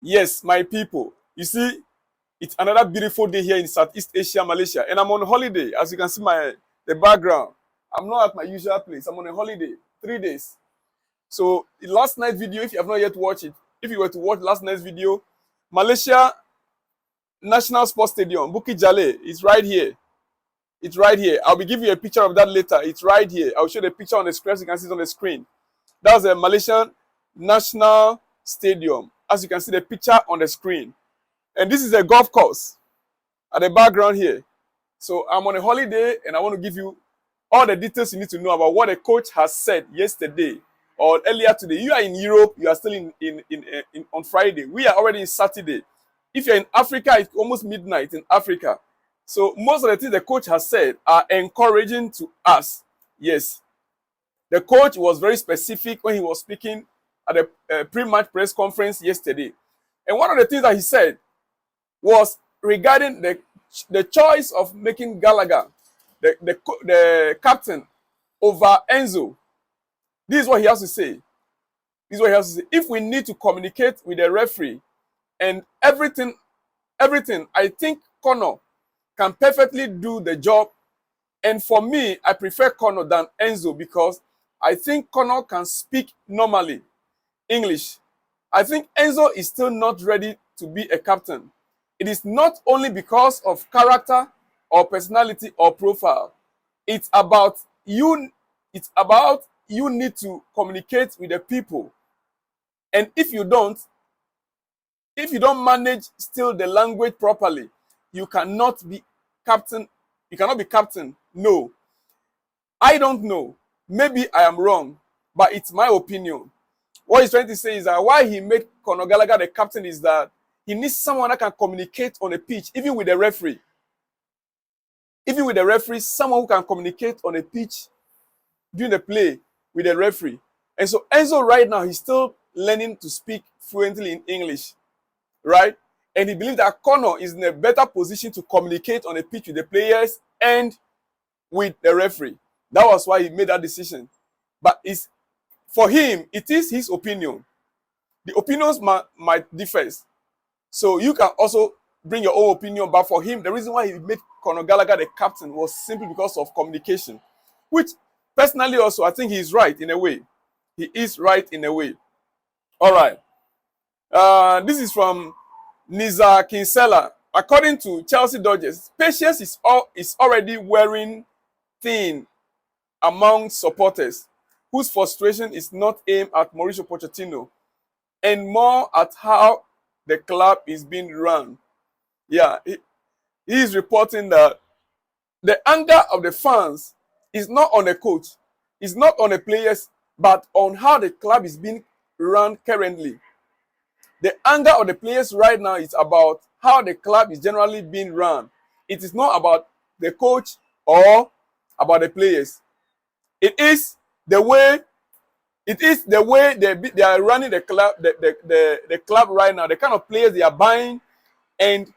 Yes, my people. You see, it's another beautiful day here in Southeast Asia, Malaysia, and I'm on holiday. As you can see the background. I'm not at my usual place. I'm on a holiday, 3 days. So the last night's video, if you have not yet watched it, if you were to watch last night's video, Malaysia National Sports Stadium, Bukit Jalil, is right here. It's right here. I'll be giving you a picture of that later. It's right here. I'll show the picture on the screen so you can see it on the screen. That's a Malaysian National Stadium. As you can see the picture on the screen. And this is a golf course at the background here. So I'm on a holiday and I want to give you all the details you need to know about what the coach has said yesterday or earlier today. You are in Europe, you are still on Friday. We are already in Saturday. If you're in Africa, it's almost midnight in Africa. So most of the things the coach has said are encouraging to us. Yes. The coach was very specific when he was speaking at the pre-match press conference yesterday. And one of the things that he said was regarding the choice of making Gallagher the captain over Enzo. This is what he has to say. This is what he has to say. If we need to communicate with the referee and everything, I think Connor can perfectly do the job. And for me, I prefer Connor than Enzo because I think Connor can speak normally English. I think Enzo is still not ready to be a captain. It is not only because of character or personality or profile. It's about you need to communicate with the people. And if you don't manage still the language properly, you cannot be captain. You cannot be captain. No. I don't know. Maybe I am wrong, but it's my opinion. What he's trying to say is that why he made Conor Gallagher the captain is that he needs someone that can communicate on the pitch, even with the referee. Even with the referee, someone who can communicate on the pitch during the play with the referee. And so Enzo right now, he's still learning to speak fluently in English, right? And he believes that Conor is in a better position to communicate on the pitch with the players and with the referee. That was why he made that decision. But for him, it is his opinion. The opinions might differ. So you can also bring your own opinion. But for him, the reason why he made Conor Gallagher the captain was simply because of communication. Which, personally also, I think he's right in a way. He is right in a way. All right. This is from Niza Kinsella. According to Chelsea Dodgers, patience is already wearing thin among supporters whose frustration is not aimed at Mauricio Pochettino and more at how the club is being run. Yeah, he is reporting that the anger of the fans is not on the coach, it's not on the players, but on how the club is being run currently. The anger of the players right now is about how the club is generally being run. It is not about the coach or about the players. It is the way they are running the club, the club right now, the kind of players they are buying, and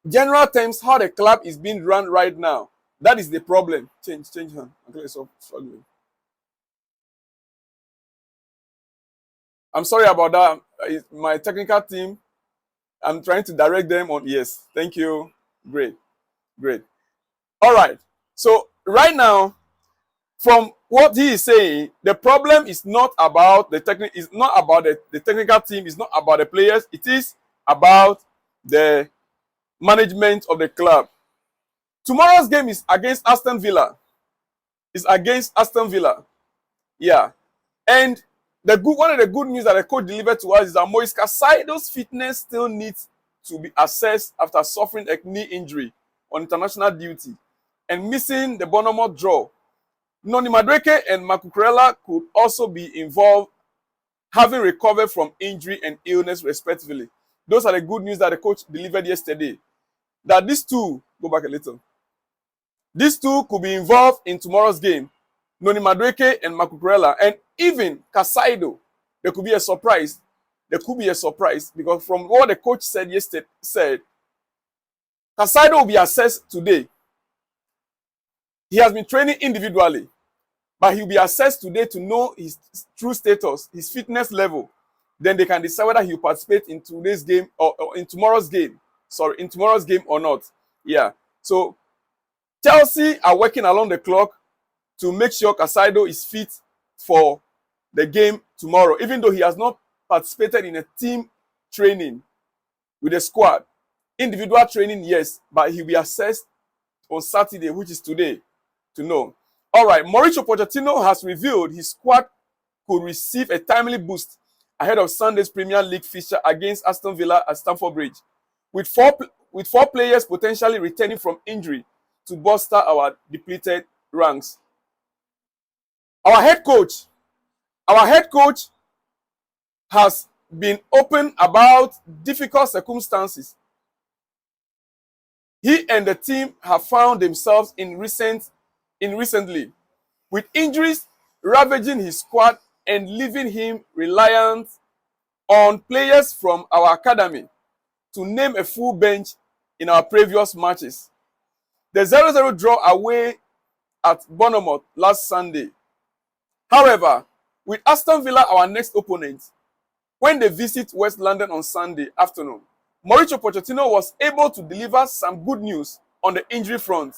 general terms how the club is being run right now. That is the problem. Change hand. Okay, so struggling. I'm sorry about that. It's my technical team. I'm trying to direct them on. Yes, thank you. Great. All right. So right now, from what he is saying, the problem is not about the technical. It's not about the technical team. It's not about the players. It is about the management of the club. Tomorrow's game is against Aston Villa. It's against Aston Villa. Yeah, and one of the good news that the coach delivered to us is that Moises Caicedo's fitness still needs to be assessed after suffering a knee injury on international duty and missing the Bournemouth draw. Madueke and Marc Cucurela could also be involved, having recovered from injury and illness respectively. Those are the good news that the coach delivered yesterday. That these two, go back a little, these two could be involved in tomorrow's game. Madueke and Marc Cucurela, and even Caicedo, there could be a surprise. There could be a surprise because from what the coach said yesterday, Caicedo will be assessed today. He has been training individually, but he'll be assessed today to know his true status, his fitness level. then they can decide whether he will participate in today's game or in tomorrow's game. Sorry, in tomorrow's game or not. Yeah. So Chelsea are working along the clock to make sure Caicedo is fit for the game tomorrow, even though he has not participated in a team training with the squad. Individual training, yes, but he'll be assessed on Saturday, which is today, to know. All right, Mauricio Pochettino has revealed his squad could receive a timely boost ahead of Sunday's Premier League fixture against Aston Villa at Stamford Bridge, with four players potentially returning from injury to bolster our depleted ranks. Our head coach has been open about difficult circumstances he and the team have found themselves in recently, with injuries ravaging his squad and leaving him reliant on players from our academy to name a full bench in our previous matches. The 0-0 draw away at Bournemouth last Sunday. However, with Aston Villa our next opponent, when they visit West London on Sunday afternoon, Mauricio Pochettino was able to deliver some good news on the injury front,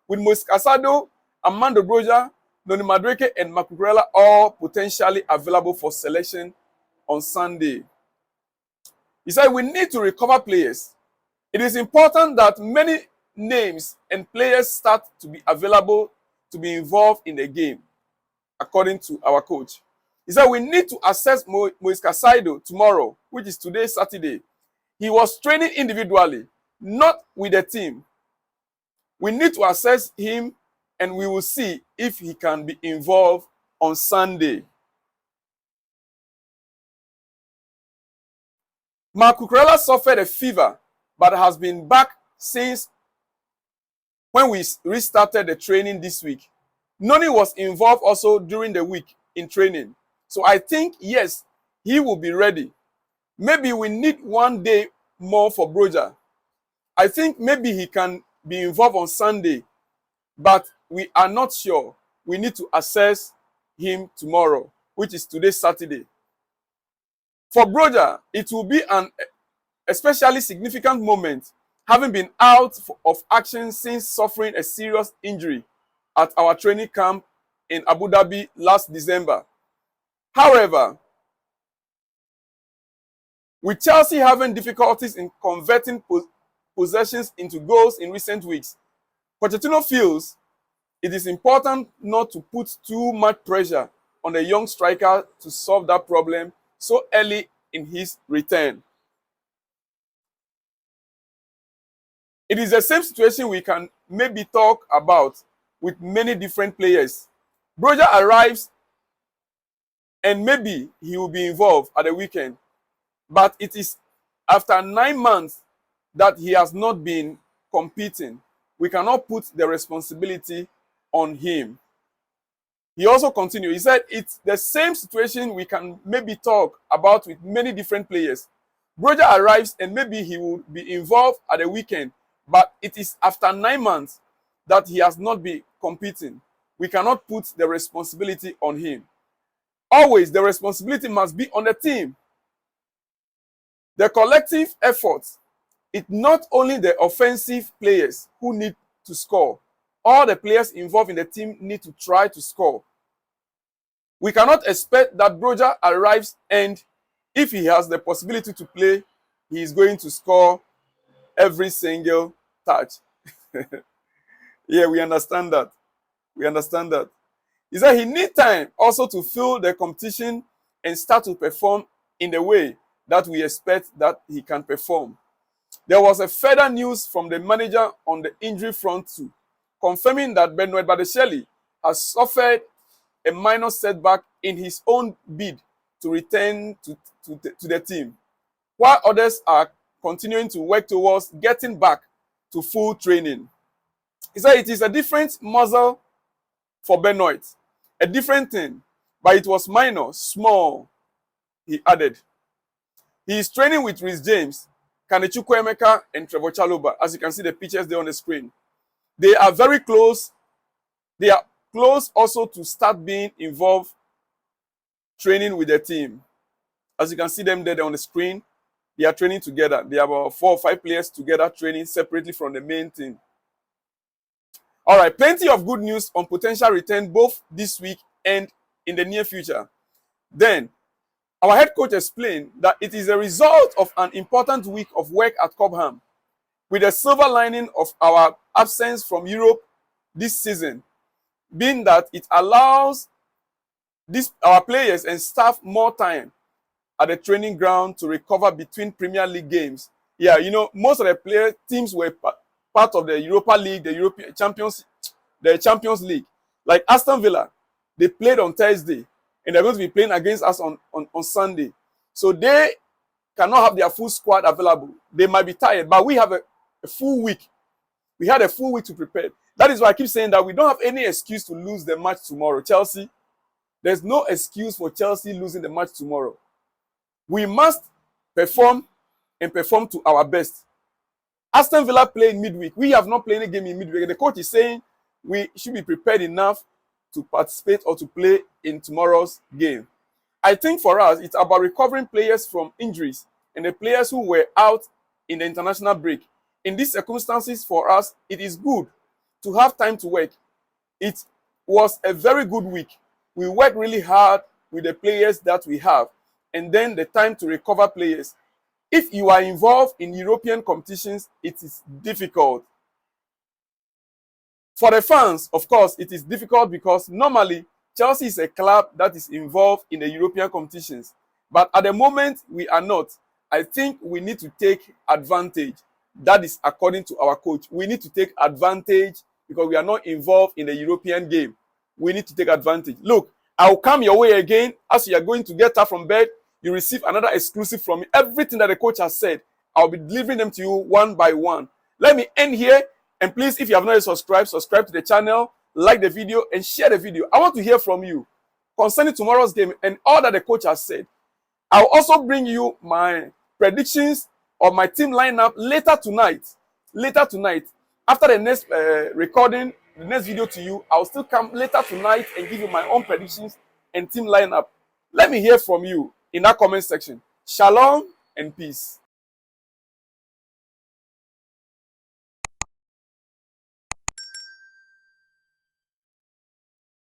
with Moises Caicedo, Armando Broja, Noni Madueke, and Marc Cucurela all potentially available for selection on Sunday. He said, we need to recover players. It is important that many names and players start to be available to be involved in the game, according to our coach. He said, we need to assess Moises Caicedo tomorrow, which is today, Saturday. He was training individually, not with the team. We need to assess him and we will see if he can be involved on Sunday. Marc Cucurela suffered a fever but has been back since when we restarted the training this week. Noni was involved also during the week in training. So I think, yes, he will be ready. Maybe we need 1 day more for Broja. I think maybe he can be involved on Sunday, but we are not sure. We need to assess him tomorrow, which is today, Saturday. For Broja, it will be an especially significant moment, having been out of action since suffering a serious injury at our training camp in Abu Dhabi last December. However, with Chelsea having difficulties in converting possessions into goals in recent weeks, Pochettino feels it is important not to put too much pressure on the young striker to solve that problem so early in his return. It is the same situation we can maybe talk about with many different players. Broja arrives and maybe he will be involved at the weekend. But it is after 9 months that he has not been competing. We cannot put the responsibility on him. He also continued. He said it's the same situation we can maybe talk about with many different players. Broja arrives and maybe he will be involved at the weekend. But it is after 9 months that he has not been competing. We cannot put the responsibility on him. Always the responsibility must be on the team. The collective effort, it's not only the offensive players who need to score. All the players involved in the team need to try to score. We cannot expect that Broja arrives and if he has the possibility to play, he is going to score every single touch. Yeah, we understand that. We understand that. He said he needs time also to feel the competition and start to perform in the way that we expect that he can perform. There was a further news from the manager on the injury front too, confirming that Benoit Badiashile has suffered a minor setback in his own bid to return to the team, while others are continuing to work towards getting back to full training. He said it is a different muscle for Benoit, a different thing, but it was minor, small, he added. He is training with Reece James, Kanechukwu Emeka, and Trevor Chalobah, as you can see the pictures there on the screen. They are very close. They are close also to start being involved training with the team. As you can see them there on the screen, they are training together. They have about 4 or 5 players together training separately from the main team. All right, plenty of good news on potential return both this week and in the near future. Then, our head coach explained that it is a result of an important week of work at Cobham, with the silver lining of our absence from Europe this season, being that it allows our players and staff more time at the training ground to recover between Premier League games. Yeah, you know, most of the teams were part of the Europa League, the European Champions, the Champions League. Like Aston Villa, they played on Thursday, and they're going to be playing against us on Sunday. So they cannot have their full squad available. They might be tired, but we have a full week. We had a full week to prepare. That is why I keep saying that we don't have any excuse to lose the match tomorrow. Chelsea, there's no excuse for Chelsea losing the match tomorrow. We must perform and perform to our best. Aston Villa played midweek. We have not played any game in midweek. The coach is saying we should be prepared enough to participate or to play in tomorrow's game. I think for us, it's about recovering players from injuries and the players who were out in the international break. In these circumstances, for us, it is good to have time to work. It was a very good week. We worked really hard with the players that we have, and then the time to recover players. If you are involved in European competitions, it is difficult. For the fans, of course, it is difficult because normally Chelsea is a club that is involved in the European competitions. But at the moment, we are not. I think we need to take advantage. That is according to our coach. We need to take advantage because we are not involved in the European game. We need to take advantage. Look, I will come your way again as you are going to get up from bed. You receive another exclusive from me. Everything that the coach has said, I'll be delivering them to you one by one. Let me end here. And please, if you have not yet subscribed, subscribe to the channel, like the video, and share the video. I want to hear from you concerning tomorrow's game and all that the coach has said. I'll also bring you my predictions of my team lineup later tonight. Later tonight. After the next recording, the next video to you, I'll still come later tonight and give you my own predictions and team lineup. Let me hear from you in that comment section. Shalom and peace.